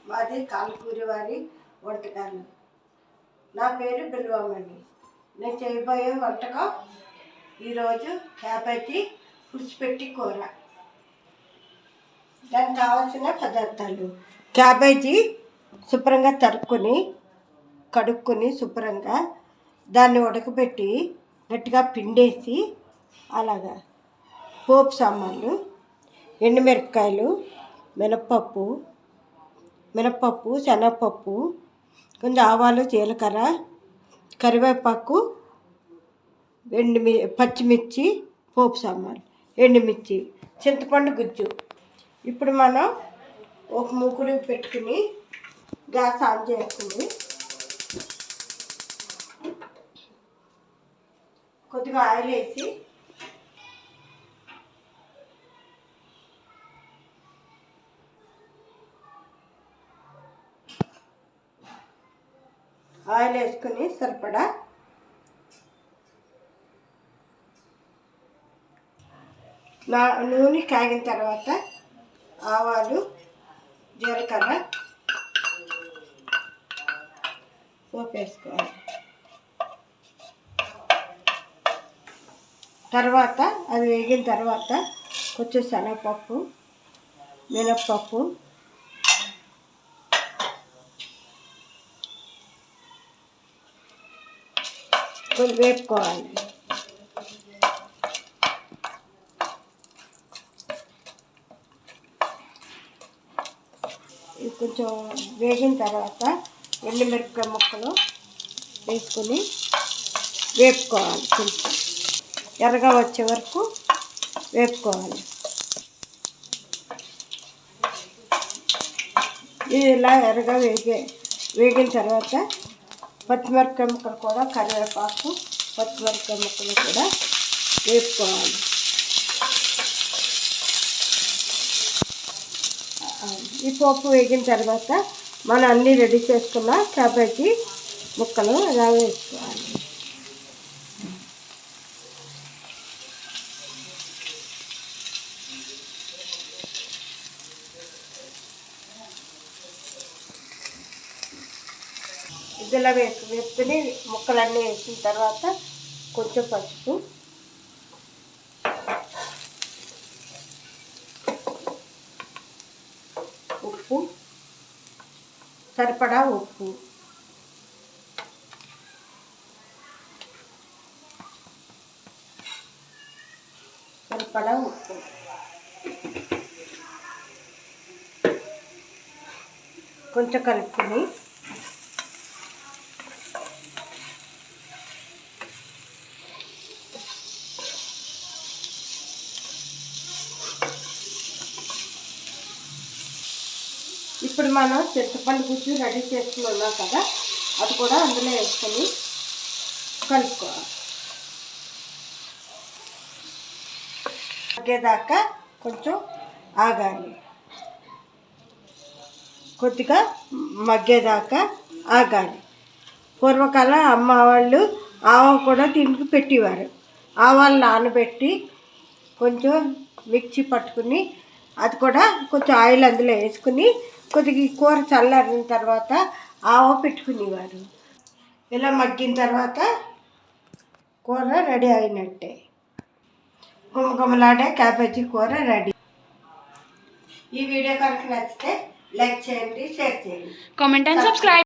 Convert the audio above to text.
మాది కాలుకూరి వారి వంటకాలు. నా పేరు బిల్వమణి. నేను చేయబోయే వంటకం ఈరోజు క్యాబేజీ పులుసుపెట్టి కూర. దానికి కావాల్సిన పదార్థాలు: క్యాబేజీ శుభ్రంగా తరుక్కొని కడుక్కొని శుభ్రంగా దాన్ని ఉడకబెట్టి గట్టిగా పిండేసి, అలాగా పోపు సామాన్లు, ఎండుమిరపకాయలు, మినప్పప్పు, శనగపప్పు, కొంచెం ఆవాలు, జీలకర్ర, కరివేపాకు, పచ్చిమిర్చి, పోపు సామాన్లు, ఎండుమిర్చి, చింతపండు గుజ్జు. ఇప్పుడు మనం ఒక మూకుడు పెట్టుకుని గ్యాస్ ఆన్ చేసుకుని కొద్దిగా ఆయిల్ వేసి ఆయిల్ వేసుకుని సరిపడా నూనె కాగిన తర్వాత ఆవాలు, జీలకర్ర పోపు వేసుకోవాలి. తర్వాత అది వేగిన తర్వాత కొంచెం శనగపప్పు, మినప్పప్పు, కొంచెం వేపుకోవాలి. కొంచెం వేగిన తర్వాత ఎండుమిరపకాయ ముక్కలు వేసుకొని వేపుకోవాలి. కొంచెం ఎర్రగా వచ్చే వరకు వేపుకోవాలి. ఇది ఇలా ఎర్రగా వేగిన తర్వాత పచ్చిమిరపకాయ ముక్కలు కూడా, కరివేపాకు, పచ్చిమిరపకాయ ముక్కలు కూడా వేపుకోవాలి. ఈ పోపు వేగిన తర్వాత మనం అన్నీ రెడీ చేసుకున్న క్యాబేజీ ముక్కలు ఇలా వేసుకోవాలి. ఇదిలా వేసుకుని ముక్కలన్నీ వేసిన తర్వాత కొంచెం పసుపు, ఉప్పు, సరిపడా ఉప్పు, కొంచెం కలుపుకొని ఇప్పుడు మనం చింతపండు గుజ్జు రెడీ చేసుకుని ఉన్నాం కదా, అది కూడా అందులో వేసుకొని కలుపుకోవాలి. మగ్గేదాకా కొంచెం ఆగాలి. కొద్దిగా మగ్గేదాకా ఆగాలి. పూర్వకాలం అమ్మ వాళ్ళు ఆవ కూడా దీనికి పెట్టేవారు. ఆవాలు నానబెట్టి కొంచెం మిక్సీ పట్టుకుని అది కూడా కొంచెం ఆయిల్ అందులో వేసుకుని కొద్దిగా ఈ కూర చల్లారిన తర్వాత ఆవ పెట్టుకునేవారు. ఇలా మగ్గిన తర్వాత కూర రెడీ అయినట్టే. గుమగుమలాడే క్యాబేజీ కూర రెడీ. ఈ వీడియో కనుక నచ్చితే లైక్ చేయండి, షేర్ చేయండి, కామెంట్ అండ్ సబ్స్క్రైబ్.